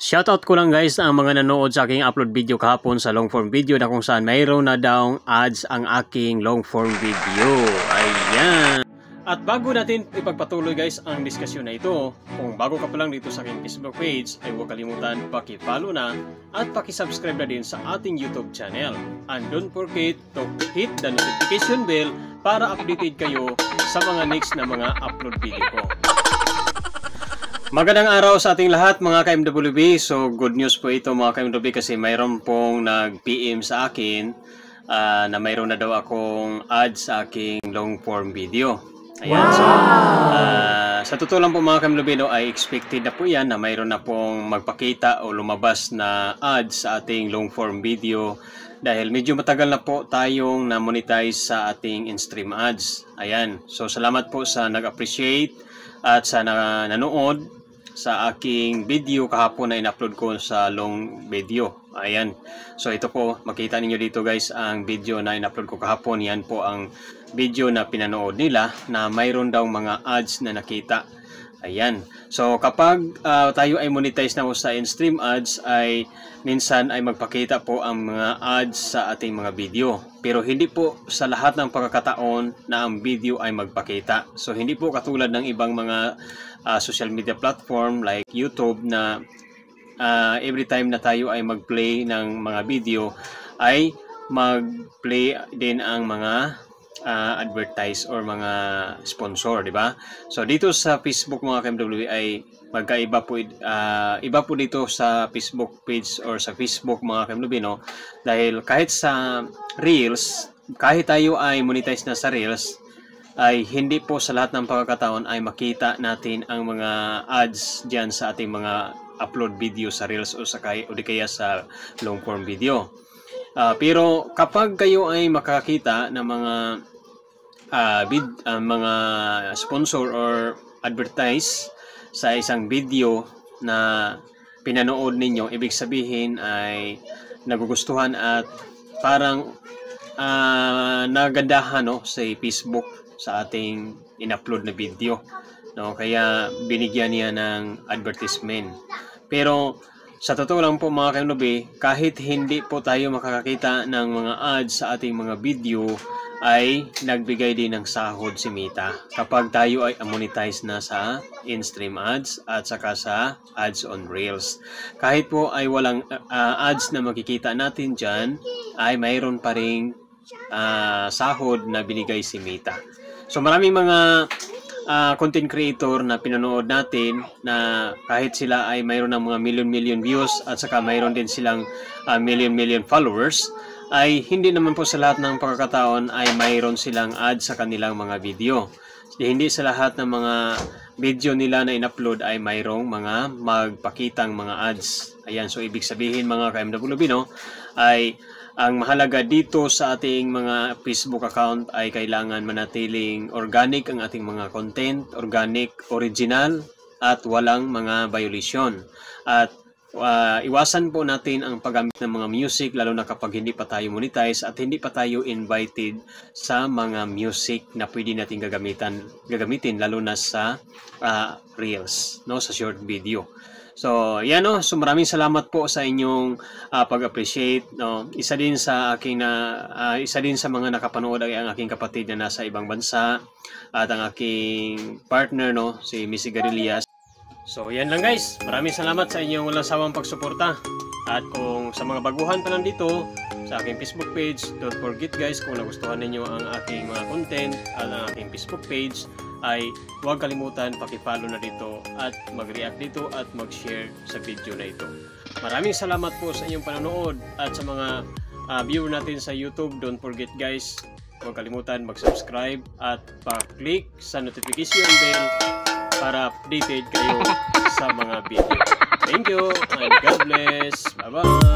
Shoutout ko lang guys ang mga nanood sa aking upload video kahapon sa long form video na kung saan mayroon na daw ads ang aking long form video. Ayan. At bago natin ipagpatuloy guys ang diskusyon na ito, kung bago ka pa lang dito sa aking Facebook page ay huwag kalimutan paki-follow na at paki-subscribe na din sa ating YouTube channel. And don't forget to hit the notification bell para updated kayo sa mga next na mga upload video ko. Magandang araw sa ating lahat mga ka-MWB. So good news po ito mga ka-MWB kasi mayroon pong nag-PM sa akin na mayroon na daw akong ads sa aking long form video. Ayan. Wow. So sa totoo lang po mga ka-MWB no, ay expected na po yan na mayroon na pong magpakita o lumabas na ads sa ating long form video dahil medyo matagal na po tayong na-monetize sa ating in-stream ads. Ayan. So salamat po sa nag-appreciate at sa nanood sa aking video kahapon na in-upload ko sa long video. Ayan. So ito po, makita ninyo dito guys ang video na in-upload ko kahapon. Yan po ang video na pinanood nila na mayroon daw mga ads na nakita. Ayan. So kapag tayo ay monetize na po sa in-stream ads ay minsan ay magpakita po ang mga ads sa ating mga video. Pero hindi po sa lahat ng pagkakataon na ang video ay magpakita. So hindi po katulad ng ibang mga social media platform like YouTube na every time na tayo ay mag-play ng mga video ay mag-play din ang mga advertise or mga sponsor, di ba? So dito sa Facebook mga ka-MWB ay magkaiba po, iba po dito sa Facebook page or sa Facebook mga ka-MWB, no? Dahil kahit sa Reels, kahit tayo ay monetize na sa Reels, ay hindi po sa lahat ng pagkakataon ay makita natin ang mga ads diyan sa ating mga upload video sa Reels o di kaya sa long form video. Pero kapag kayo ay makakita ng mga sponsor or advertise sa isang video na pinanood ninyo, ibig sabihin ay nagugustuhan at parang nagandahan no, sa Facebook sa ating in-upload na video, no? Kaya binigyan niya ng advertisement. Pero sa totoo lang po mga ka-MWB, kahit hindi po tayo makakakita ng mga ads sa ating mga video ay nagbigay din ng sahod si Meta kapag tayo ay monetize na sa in-stream ads at saka sa ads on Reels. Kahit po ay walang ads na makikita natin dyan, ay mayroon pa ring sahod na binigay si Meta. So maraming mga content creator na pinanood natin na kahit sila ay mayroon ng mga million views at saka mayroon din silang million followers, ay hindi naman po sa lahat ng pagkakataon ay mayroon silang ads sa kanilang mga video. Hindi sa lahat ng mga video nila na in-upload ay mayroong mga magpakitang mga ads. Ayan, so ibig sabihin mga ka-MWB, no, ay ang mahalaga dito sa ating mga Facebook account ay kailangan manatiling organic ang ating mga content, organic, original at walang mga violation. At iwasan po natin ang paggamit ng mga music lalo na kapag hindi pa tayo monetize at hindi pa tayo invited sa mga music na pwede natin gagamitin lalo na sa Reels, no, sa short video. So, yan no. So, maraming salamat po sa inyong pag-appreciate, no. Isa din sa mga nakapanood ay ang aking kapatid na nasa ibang bansa at ang aking partner, no, si Missy Garillas. So, yan lang guys. Maraming salamat sa inyong walang sawang pagsuporta. At kung sa mga baguhan pa lang dito sa aking Facebook page, don't forget guys, kung nagustuhan ninyo ang aking mga content at ang aking Facebook page, ay huwag kalimutan paki-follow na dito at mag-react dito at mag-share sa video na ito. Maraming salamat po sa inyong panonood at sa mga viewer natin sa YouTube. Don't forget guys, huwag kalimutan mag-subscribe at pa-click sa notification bell para updated kayo sa mga video. Thank you and God bless. Bye-bye.